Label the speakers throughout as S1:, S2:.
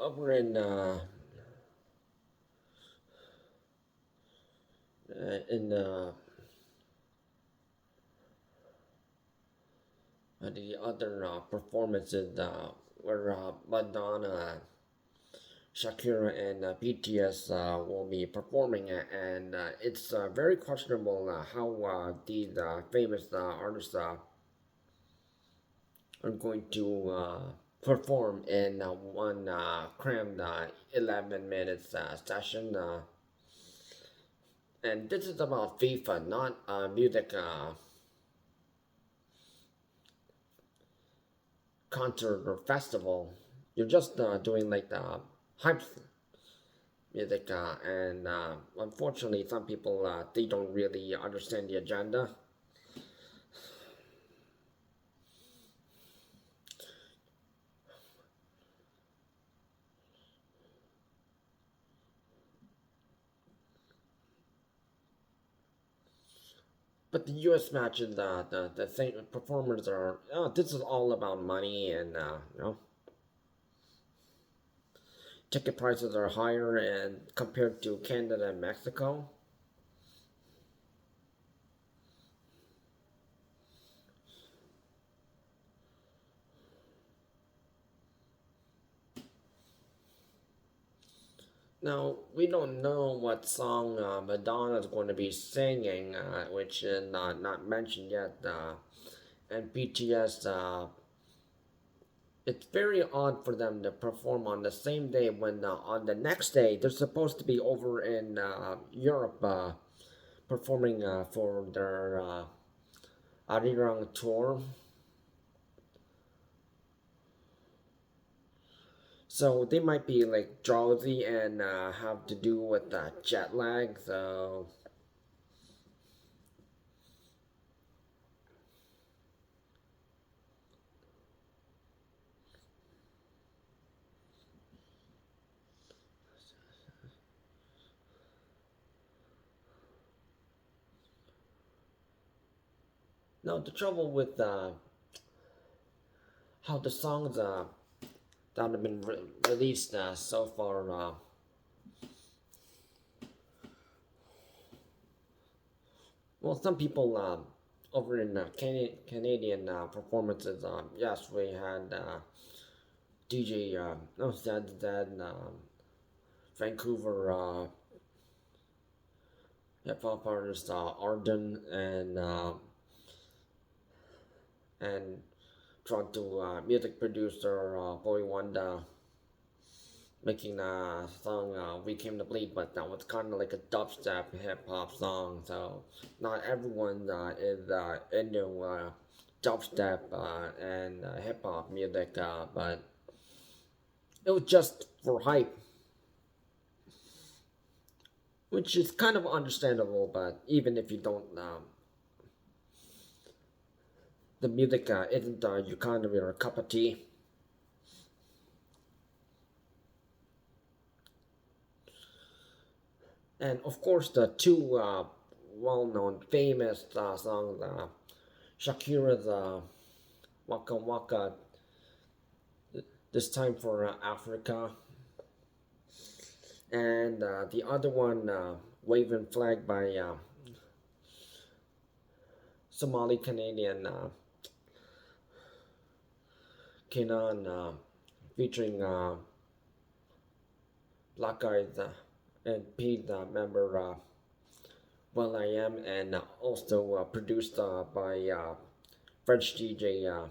S1: over in the other performances where Madonna, Shakira, and BTS will be performing, and it's very questionable how these famous artists are going to perform in one crammed 11 minutes session. And this is about FIFA, not music concert or festival. You're just doing like the hype music, and unfortunately, some people they don't really understand the agenda. But the U.S. matches, the same performers are. Oh, this is all about money, and ticket prices are higher, and compared to Canada and Mexico. Now, we don't know what song Madonna is going to be singing, which is not mentioned yet. And BTS, it's very odd for them to perform on the same day when on the next day they're supposed to be over in Europe performing for their Arirang tour. So they might be like drowsy and have to do with jet lag. So now the trouble with how the songs that have been released so far, well, some people over in Canadian performances, yes, we had DJ, no, Zed, Vancouver hip hop artist Arden and Toronto music producer Boy Wanda making a song "We Came to Bleed," but that was kind of like a dubstep hip hop song. So not everyone is into dubstep and hip hop music, but it was just for hype, which is kind of understandable. But even if you don't, the music isn't your kind of your cup of tea. And of course, the two well-known, famous songs, Shakira's "Waka Waka," this time for Africa, and the other one, "Waving Flag" by Somali Canadian Kenan, featuring Black Eyes and Pete member Well I Am, and also produced by French DJ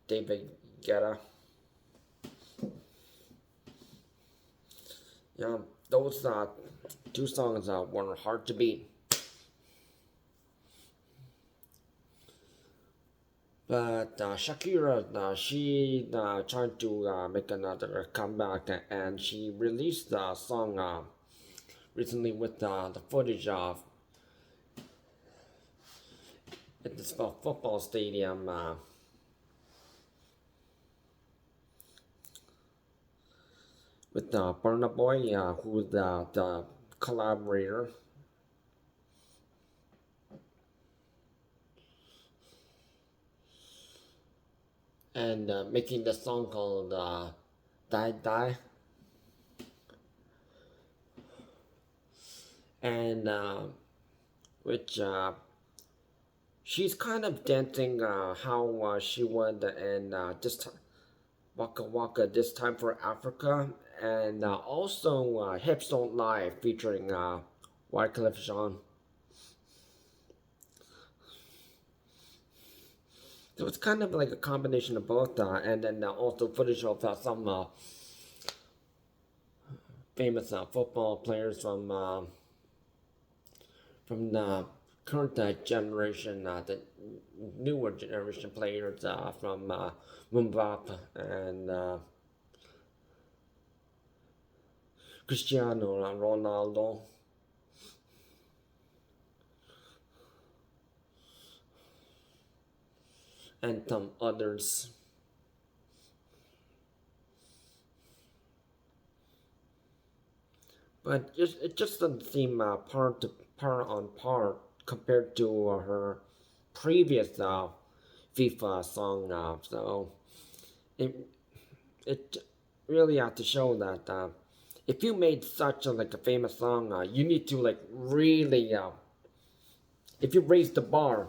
S1: David Guetta. Yeah, those two songs were hard to beat. But Shakira, she tried to make another comeback, and she released a song recently with the footage of at this football stadium with Burna Boy, who's the collaborator, and making the song called Dai Dai. and which she's kind of dancing how she would in Waka Waka this time for Africa, and also Hips Don't Lie featuring Wyclef Jean. So it's kind of like a combination of both, and then also footage of some famous football players from the current generation, the newer generation players from Mbappe and Cristiano Ronaldo. And some others. But it just doesn't seem par on par compared to her previous FIFA song. So it it really have to show that if you made such a famous song, you need to like really if you raise the bar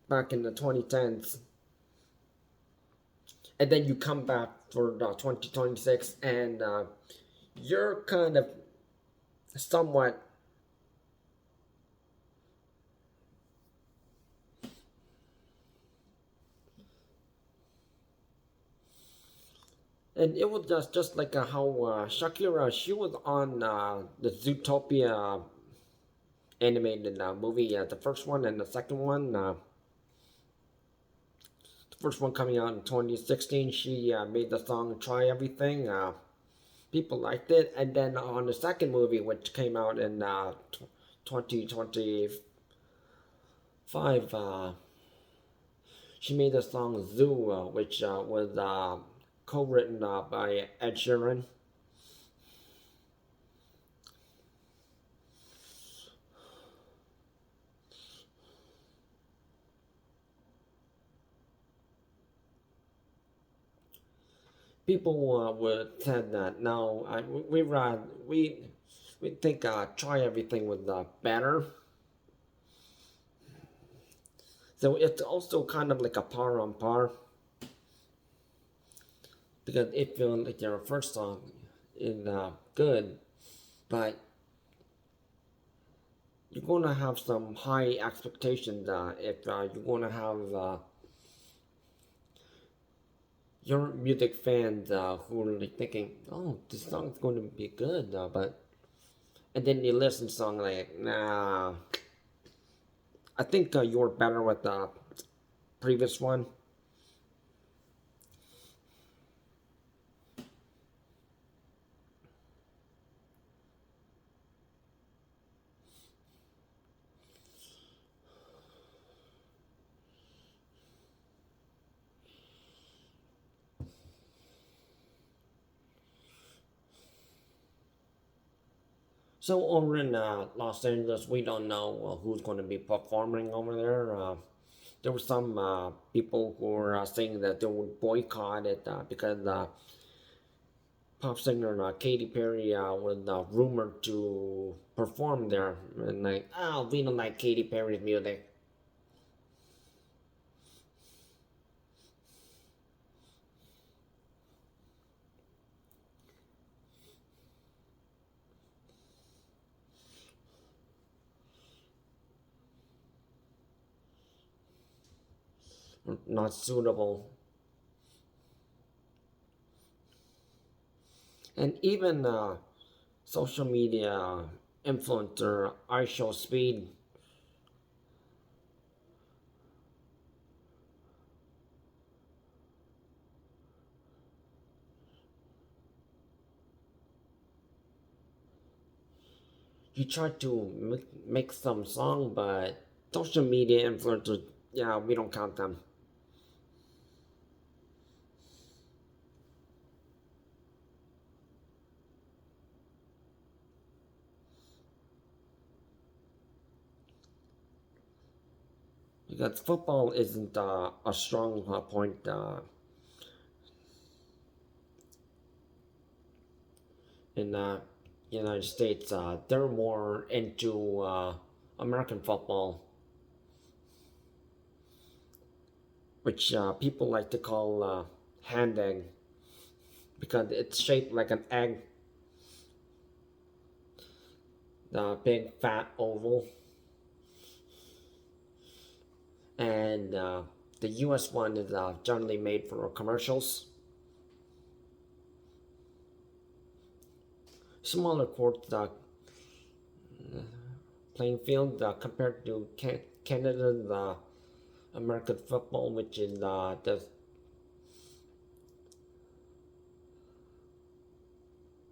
S1: back in the 2010s, and then you come back for 2026, and you're kind of somewhat and it was just like how Shakira, she was on the Zootopia animated movie, the first one and the second one. The first one coming out in 2016, she made the song "Try Everything." People liked it, and then on the second movie, which came out in 2025, she made the song "Zoo," which was co-written by Ed Sheeran. People would said that no, we think "Try Everything" was better. So it's also kind of like a par on par, because it feels like your first song is good, but you're gonna have some high expectations if you're gonna have your music fans who are like thinking, "Oh, this song's going to be good," but and then you listen to the song like, "Nah, I think you're better with the previous one." So over in Los Angeles, we don't know who's going to be performing over there. There were some people who were saying that they would boycott it because pop singer Katy Perry was rumored to perform there, and like, oh, we don't like Katy Perry's music. Not suitable. And even social media influencer I Show Speed, he tried to make some song, but social media influencers, yeah, we don't count them. Because football isn't a strong point in United States, they're more into American football, which people like to call hand egg because it's shaped like an egg, the big fat oval, and the U.S. one is generally made for commercials. Smaller court playing field compared to Canada's American football, which is the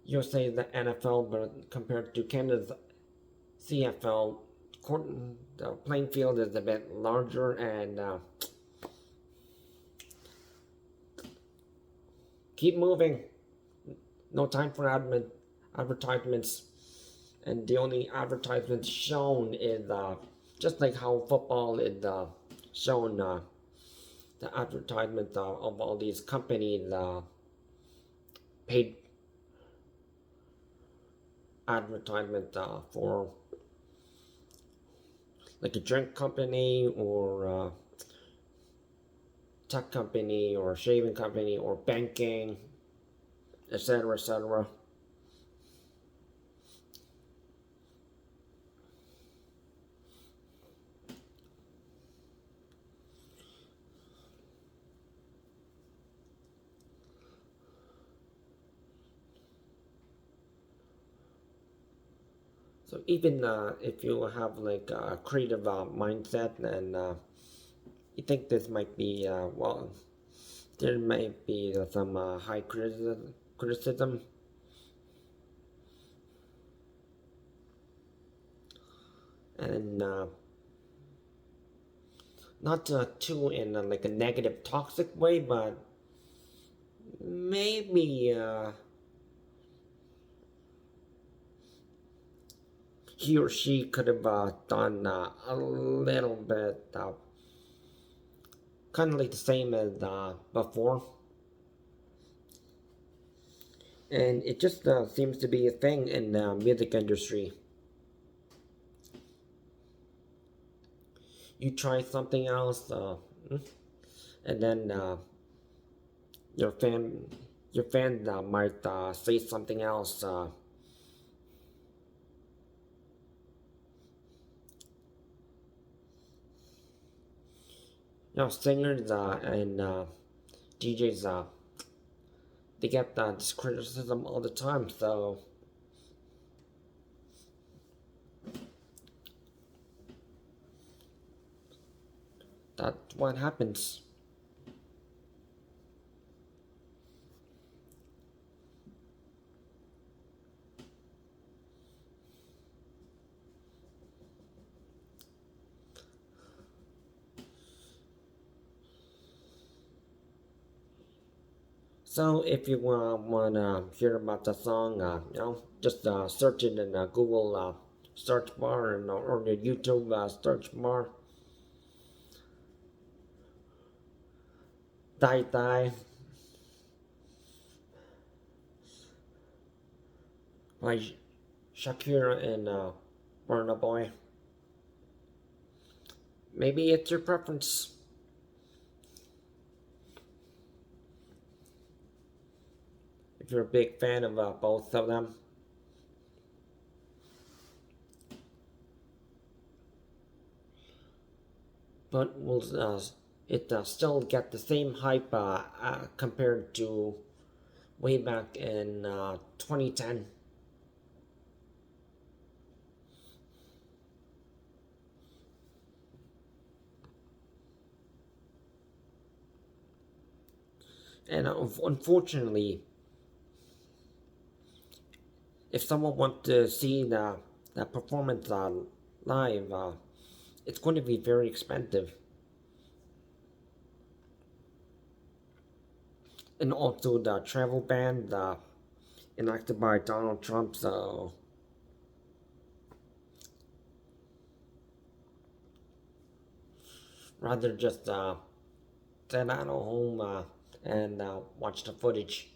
S1: USA, the NFL, but compared to Canada's CFL, court, the playing field is a bit larger and keep moving. No time for advertisements, and the only advertisements shown is just like how football is shown. The advertisement of all these companies paid advertisement for like a drink company or tech company or shaving company or banking, etc., etc. So even if you have like a creative mindset and you think this might be well, there might be some high criticism, and not too in like a negative, toxic way, but maybe he or she could have done a little bit, kind of like the same as before. And it just seems to be a thing in the music industry. You try something else, and then your fan your fan might say something else. Singers and DJs, they get this criticism all the time. So that's what happens. So if you wanna hear about the song, just search it in Google search bar and or the YouTube search bar. Dai Dai by Shakira and Burna Boy. Maybe it's your preference. If you're a big fan of both of them. But will it still get the same hype compared to way back in 2010? And unfortunately, if someone wants to see the performance live, it's going to be very expensive. And also the travel ban enacted by Donald Trump, so rather just sit at home and watch the footage.